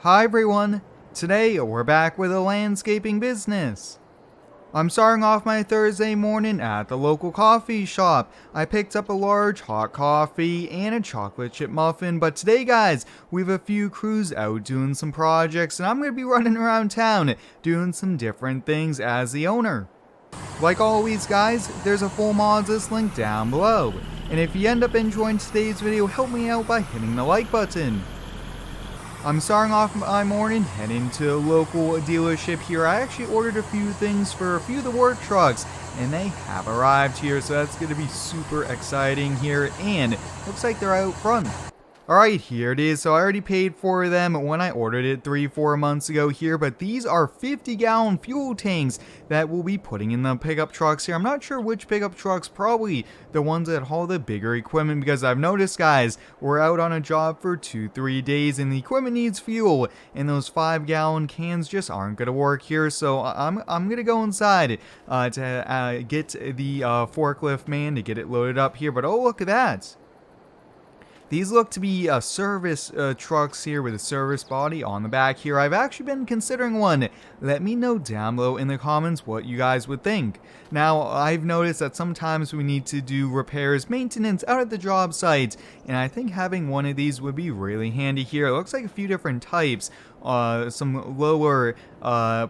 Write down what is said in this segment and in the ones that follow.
Hi everyone, today we're back with a landscaping business. I'm starting off my Thursday morning at the local coffee shop. I picked up a large hot coffee and a chocolate chip muffin, but today guys, we have a few crews out doing some projects and I'm going to be running around town doing some different things as the owner. Like always guys, there's a full mods link down below, and if you end up enjoying today's video, help me out by hitting the like button. I'm starting off my morning heading to a local dealership here. I actually ordered a few things for a few of the work trucks and they have arrived here, so that's going to be super exciting here, and looks like they're out front. Alright, here it is. So I already paid for them when I ordered it 3-4 months ago here, but these are 50-gallon fuel tanks that we'll be putting in the pickup trucks here. I'm not sure which pickup trucks, probably the ones that haul the bigger equipment, because I've noticed guys, we're out on a job for 2-3 days and the equipment needs fuel and those 5-gallon cans just aren't going to work here, so I'm going to go inside to get the forklift man to get it loaded up here. But oh, look at that. These look to be service trucks here with a service body on the back here. I've actually been considering one. Let me know down below in the comments what you guys would think. Now, I've noticed that sometimes we need to do repairs, maintenance out at the job site, and I think having one of these would be really handy here. It looks like a few different types. Some lower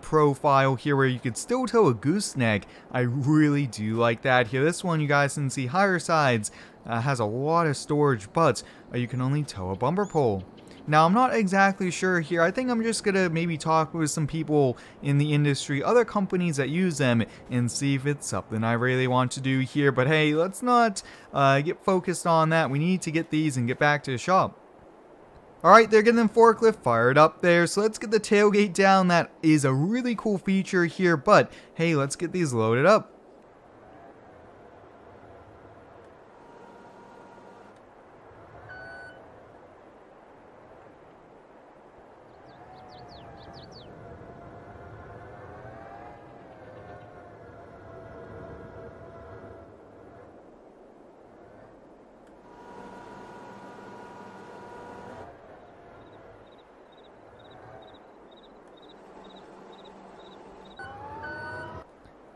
profile here where you could still tow a gooseneck. I really do like that here. This one you guys can see higher sides. Has a lot of storage, but you can only tow a bumper pole. Now, I'm not exactly sure here. I think I'm just going to maybe talk with some people in the industry, other companies that use them, and see if it's something I really want to do here. But hey, let's not get focused on that. We need to get these and get back to the shop. Alright, they're getting the forklift fired up there, so let's get the tailgate down. That is a really cool feature here, but hey, let's get these loaded up.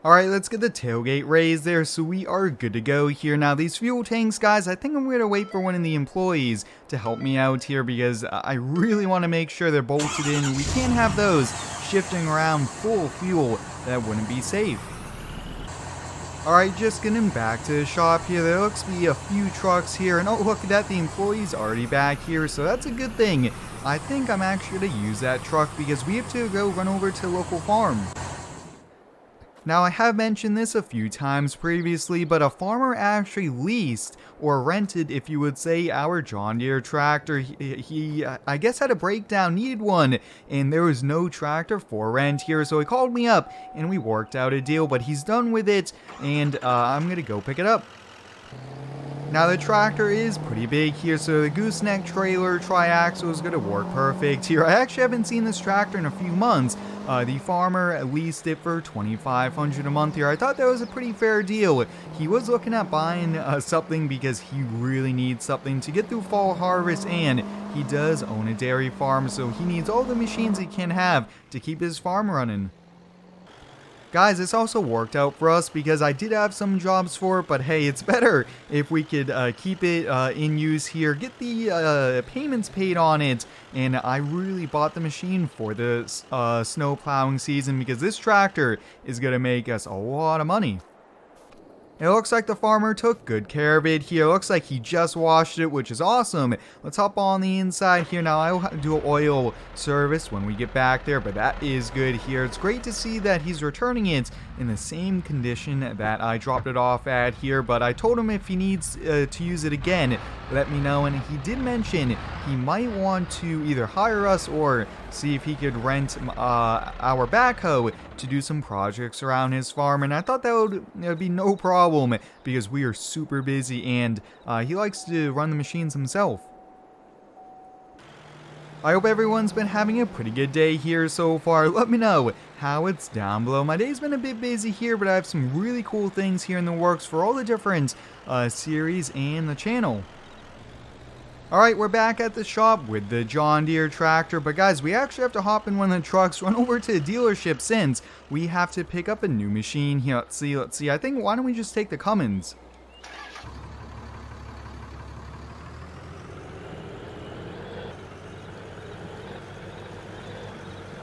Alright, let's get the tailgate raised there, so we are good to go here. Now, these fuel tanks, guys, I think I'm going to wait for one of the employees to help me out here, because I really want to make sure they're bolted in. We can't have those shifting around full of fuel. That wouldn't be safe. Alright, just getting back to the shop here. There looks to be a few trucks here, and oh, look at that, the employee's already back here, so that's a good thing. I think I'm actually going to use that truck because we have to go run over to the local farm. Now, I have mentioned this a few times previously, but a farmer actually leased, or rented if you would say, our John Deere tractor. He I guess had a breakdown, needed one, and there was no tractor for rent here, so he called me up and we worked out a deal, but he's done with it, and I'm gonna go pick it up. Now, the tractor is pretty big here, so the gooseneck trailer triaxle is going to work perfect here. I actually haven't seen this tractor in a few months. The farmer leased it for $2,500 a month here. I thought that was a pretty fair deal. He was looking at buying something because he really needs something to get through fall harvest, and he does own a dairy farm, so he needs all the machines he can have to keep his farm running. Guys, this also worked out for us because I did have some jobs for it, but hey, it's better if we could keep it in use here, get the payments paid on it, and I really bought the machine for the snow plowing season because this tractor is going to make us a lot of money. It looks like the farmer took good care of it here. It looks like he just washed it, which is awesome. Let's hop on the inside here. Now, I'll do an oil service when we get back there, but that is good here. It's great to see that he's returning it in the same condition that I dropped it off at here, but I told him if he needs to use it again, let me know, and he did mention he might want to either hire us or see if he could rent our backhoe to do some projects around his farm, and I thought that would be no problem because we are super busy, and he likes to run the machines himself. I hope everyone's been having a pretty good day here so far. Let me know how it's down below. My day's been a bit busy here, but I have some really cool things here in the works for all the different series and the channel. Alright, we're back at the shop with the John Deere tractor, but guys, we actually have to hop in one of the trucks, run over to the dealership since we have to pick up a new machine here. Let's see, I think, why don't we just take the Cummins?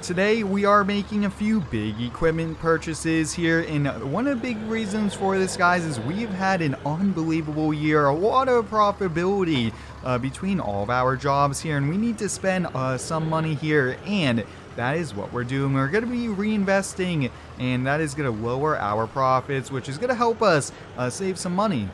Today we are making a few big equipment purchases here, and one of the big reasons for this, guys, is we've had an unbelievable year, a lot of profitability between all of our jobs here, and we need to spend some money here, and that is what we're doing. We're going to be reinvesting, and that is going to lower our profits, which is going to help us save some money.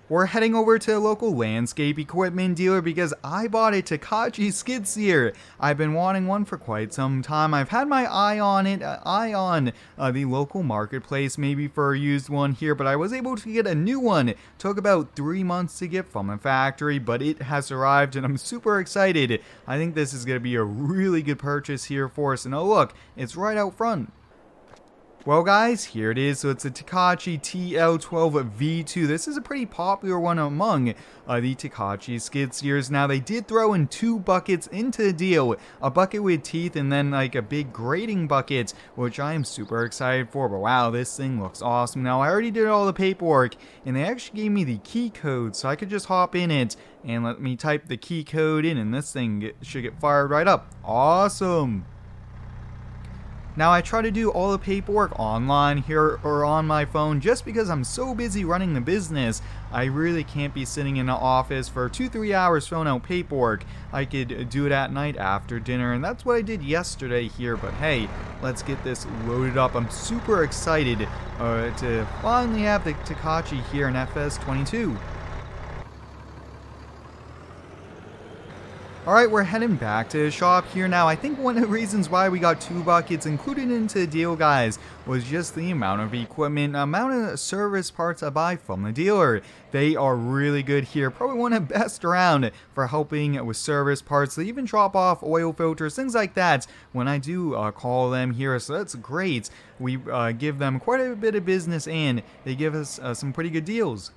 We're heading over to a local landscape equipment dealer because I bought a Takeuchi Skidsteer. I've been wanting one for quite some time. I've had my eye on it, the local marketplace, maybe for a used one here, but I was able to get a new one. It took about 3 months to get from the factory, but it has arrived and I'm super excited. I think this is going to be a really good purchase here for us. And oh look, it's right out front. Well guys, here it is. So it's a Takeuchi TL12 V2. This is a pretty popular one among the Takeuchi skid steers. Now they did throw in 2 buckets into the deal. A bucket with teeth and then like a big grading bucket, which I am super excited for. But wow, this thing looks awesome. Now I already did all the paperwork and they actually gave me the key code, so I could just hop in it and let me type the key code in and this thing should get fired right up. Awesome. Now I try to do all the paperwork online here or on my phone just because I'm so busy running the business. I really can't be sitting in an office for 2-3 hours filling out paperwork. I could do it at night after dinner, and that's what I did yesterday here. But hey, let's get this loaded up. I'm super excited to finally have the Takeuchi here in FS22. Alright, we're heading back to the shop here now. I think one of the reasons why we got 2 buckets included into the deal, guys, was just the amount of equipment, amount of service parts I buy from the dealer. They are really good here. Probably one of the best around for helping with service parts. They even drop off oil filters, things like that, when I do call them here. So that's great. We give them quite a bit of business and they give us some pretty good deals.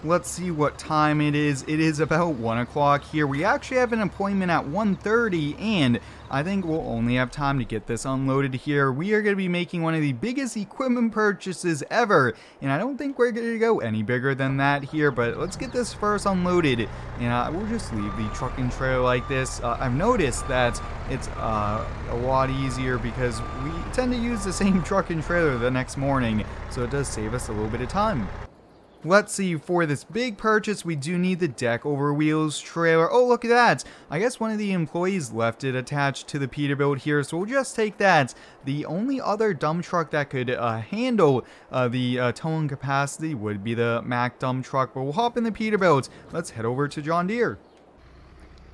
Let's see what time it is. It is about 1 o'clock here. We actually have an appointment at 1:30, and I think we'll only have time to get this unloaded here. We are going to be making one of the biggest equipment purchases ever, and I don't think we're going to go any bigger than that here, but let's get this first unloaded, and we'll just leave the truck and trailer like this. I've noticed that it's a lot easier because we tend to use the same truck and trailer the next morning, so it does save us a little bit of time. Let's see, for this big purchase, we do need the deck over wheels trailer. Oh, look at that. I guess one of the employees left it attached to the Peterbilt here, so we'll just take that. The only other dump truck that could handle the towing capacity would be the Mack dump truck, but we'll hop in the Peterbilt. Let's head over to John Deere.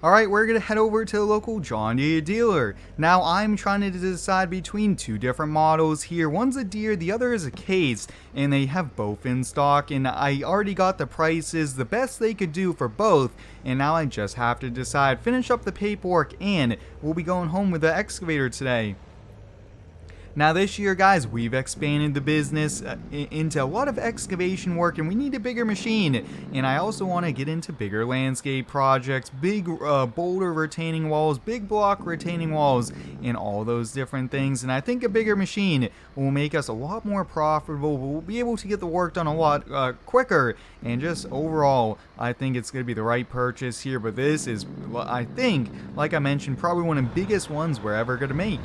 Alright, we're going to head over to the local John Deere dealer. Now, I'm trying to decide between 2 different models here. One's a Deere, the other is a Case, and they have both in stock, and I already got the prices, the best they could do for both, and now I just have to decide, finish up the paperwork, and we'll be going home with the Excavator today. Now this year, guys, we've expanded the business into a lot of excavation work, and we need a bigger machine. And I also want to get into bigger landscape projects, big boulder retaining walls, big block retaining walls, and all those different things. And I think a bigger machine will make us a lot more profitable. We'll be able to get the work done a lot quicker, and just overall, I think it's going to be the right purchase here. But this is, I think, like I mentioned, probably one of the biggest ones we're ever going to make.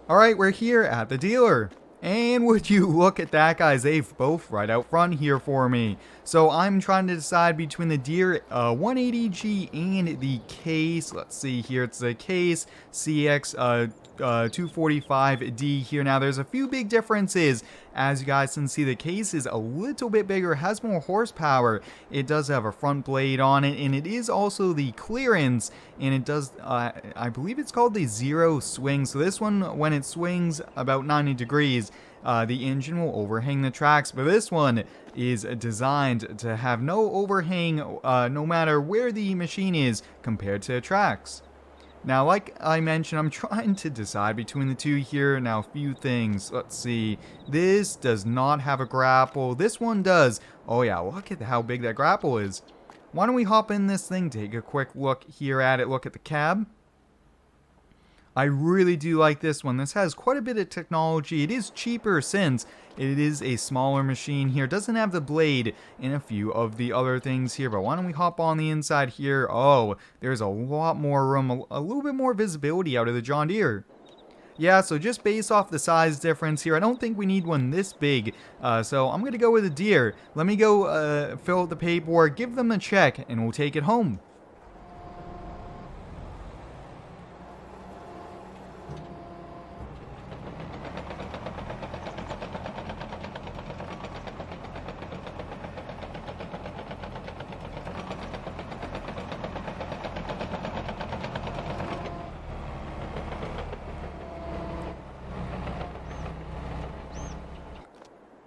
Alright, we're here at the dealer. And would you look at that, guys, they've both right out front here for me. So I'm trying to decide between the Deere 180G and the Case. Let's see here, it's the Case CX 245D here. Now there's a few big differences. As you guys can see, the Case is a little bit bigger, has more horsepower. It does have a front blade on it, and it is also the clearance, and it does, I believe it's called the zero swing. So this one, when it swings about 90 degrees, the engine will overhang the tracks, but this one is designed to have no overhang no matter where the machine is compared to the tracks. Now, like I mentioned, I'm trying to decide between the two here. Now, a few things. Let's see. This does not have a grapple. This one does. Oh, yeah, look at how big that grapple is. Why don't we hop in this thing, take a quick look here at it, look at the cab. I really do like this one. This has quite a bit of technology. It is cheaper since it is a smaller machine here. It doesn't have the blade and a few of the other things here. But why don't we hop on the inside here? Oh, there's a lot more room, a little bit more visibility out of the John Deere. Yeah, so just based off the size difference here, I don't think we need one this big. So I'm going to go with a Deere. Let me go fill out the paperwork, give them a check, and we'll take it home.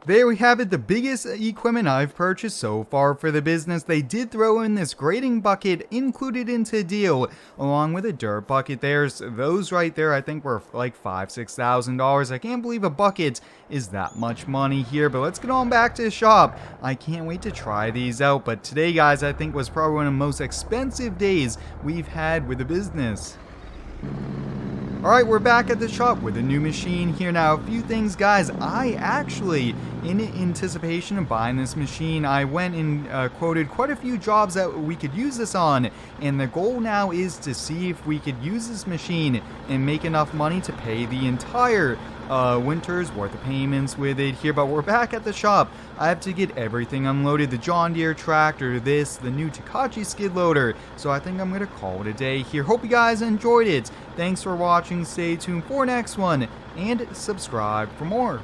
There we have it, the biggest equipment I've purchased so far for the business. They did throw in this grading bucket included into the deal, along with a dirt bucket. There's those right there, I think were like $5,000-$6,000. I can't believe a bucket is that much money here, but let's get on back to the shop. I can't wait to try these out, but today, guys, I think was probably one of the most expensive days we've had with the business. Alright, we're back at the shop with a new machine here now. A few things, guys. I actually, in anticipation of buying this machine, I went and quoted quite a few jobs that we could use this on. And the goal now is to see if we could use this machine and make enough money to pay the entire winter's worth of payments with it here. But we're back at the shop. I have to get everything unloaded. The John Deere tractor, the new Takeuchi skid loader. So I think I'm going to call it a day here. Hope you guys enjoyed it. Thanks for watching. Stay tuned for next one and subscribe for more.